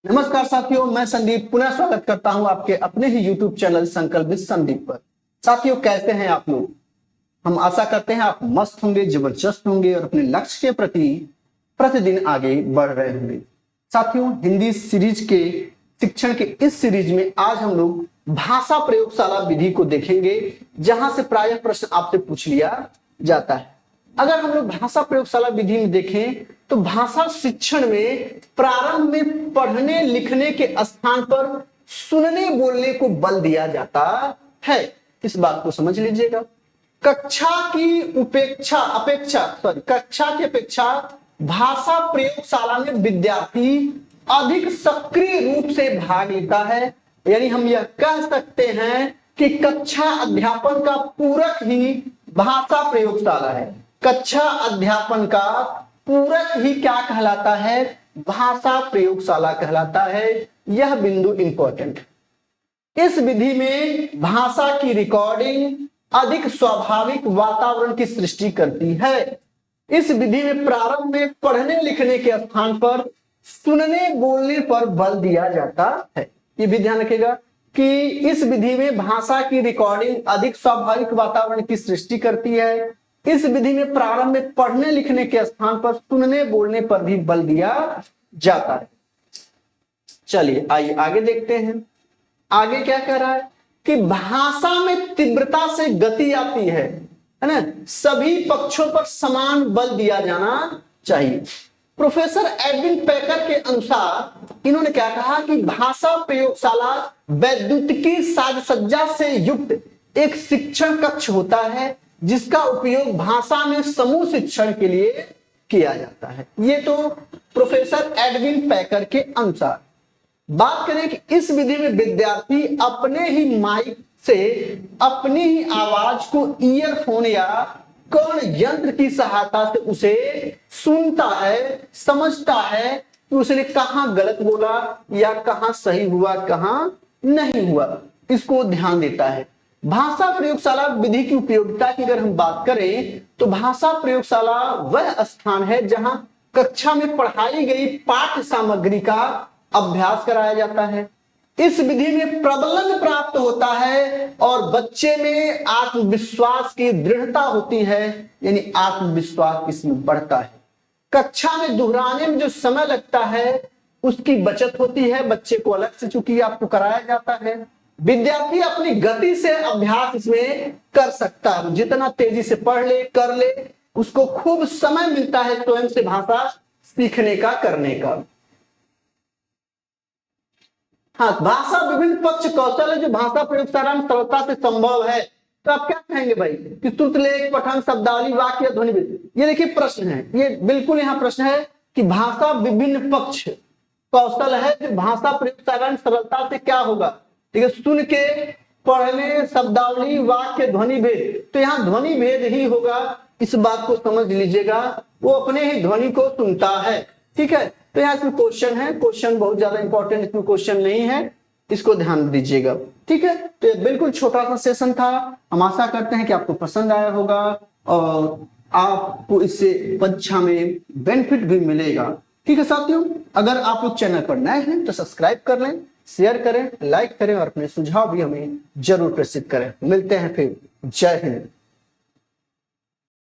नमस्कार साथियों, मैं संदीप पुनः स्वागत करता हूं आपके अपने ही YouTube चैनल संकल्प विद संदीप पर। साथियों, कैसे हैं आप लोग? हम आशा करते हैं आप मस्त होंगे, जबरदस्त होंगे और अपने लक्ष्य के प्रति प्रतिदिन आगे बढ़ रहे होंगे। साथियों, हिंदी सीरीज के शिक्षण के इस सीरीज में आज हम लोग भाषा प्रयोगशाला विधि को देखेंगे, जहां से प्रायः प्रश्न आपसे पूछ लिया जाता है। अगर हम लोग भाषा प्रयोगशाला विधि में देखें तो भाषा शिक्षण में प्रारंभ में पढ़ने लिखने के स्थान पर सुनने बोलने को बल दिया जाता है। इस बात को समझ लीजिएगा। कक्षा की अपेक्षा भाषा प्रयोगशाला में विद्यार्थी अधिक सक्रिय रूप से भाग लेता है। यानी हम यह कह सकते हैं कि कक्षा अध्यापन का पूरक ही भाषा प्रयोगशाला है। कक्षा अध्यापन का पूरक ही क्या कहलाता है? भाषा प्रयोगशाला कहलाता है। यह बिंदु इंपॉर्टेंट है। इस विधि में भाषा की रिकॉर्डिंग अधिक स्वाभाविक वातावरण की सृष्टि करती है। इस विधि में प्रारंभ में पढ़ने लिखने के स्थान पर सुनने बोलने पर बल दिया जाता है। ये भी ध्यान रखिएगा कि इस विधि में भाषा की रिकॉर्डिंग अधिक स्वाभाविक वातावरण की सृष्टि करती है। इस विधि में प्रारंभ में पढ़ने लिखने के स्थान पर सुनने बोलने पर भी बल दिया जाता है। चलिए आइए आगे देखते हैं। आगे क्या कह रहा है कि भाषा में तीव्रता से गति आती है ना, सभी पक्षों पर समान बल दिया जाना चाहिए। प्रोफेसर एडविन पैकर के अनुसार इन्होंने क्या कहा कि भाषा प्रयोगशाला वैद्युतिकी साज सज्जा से युक्त एक शिक्षण कक्ष होता है, जिसका उपयोग भाषा में समूह शिक्षण के लिए किया जाता है। ये तो प्रोफेसर एडविन पैकर के अनुसार। बात करें कि इस विधि में विद्यार्थी अपने ही माइक से अपनी ही आवाज को ईयरफोन या कर्ण यंत्र की सहायता से उसे सुनता है, समझता है कि उसने कहां गलत बोला या कहां सही हुआ, कहां नहीं हुआ, इसको ध्यान देता है। भाषा प्रयोगशाला विधि की उपयोगिता की अगर हम बात करें तो भाषा प्रयोगशाला वह स्थान है जहां कक्षा में पढ़ाई गई पाठ्य सामग्री का अभ्यास कराया जाता है। इस विधि में प्रबलन प्राप्त होता है और बच्चे में आत्मविश्वास की दृढ़ता होती है, यानी आत्मविश्वास इसमें बढ़ता है। कक्षा में दोहराने में जो समय लगता है उसकी बचत होती है, बच्चे को अलग से चूंकि आपको कराया जाता है। विद्यार्थी अपनी गति से अभ्यास इसमें कर सकता है, जितना तेजी से पढ़ ले कर ले, उसको खूब समय मिलता है स्वयं से भाषा सीखने का, करने का। हाँ, भाषा विभिन्न पक्ष कौशल है जो भाषा प्रयोगशाला में सरलता से संभव है। तो आप क्या कहेंगे भाई कि श्रुतलेख, पठन, शब्दावली, वाक्य, ध्वनि। ये देखिए प्रश्न है, ये बिल्कुल यहाँ प्रश्न है कि भाषा विभिन्न पक्ष कौशल है जो भाषा प्रयोगशाला में सरलता से क्या होगा, ठीक है, सुन के पढ़ने, शब्दावली, वाक्य, ध्वनि भेद। तो यहाँ ध्वनि भेद ही होगा, इस बात को समझ लीजिएगा। वो अपने ही ध्वनि को सुनता है, ठीक है। तो यहाँ इसमें क्वेश्चन है, क्वेश्चन बहुत ज्यादा इंपॉर्टेंट इसमें क्वेश्चन नहीं है, इसको ध्यान दीजिएगा, ठीक है। तो ये बिल्कुल छोटा सा सेशन था। हम आशा करते हैं कि आपको पसंद आया होगा और आपको इससे परीक्षा में बेनिफिट भी मिलेगा, ठीक है साथियों। अगर आप लोग चैनल पर नए हैं तो सब्सक्राइब कर लें, शेयर करें, लाइक करें और अपने सुझाव भी हमें जरूर प्रेषित करें। मिलते हैं फिर। जय हिंद।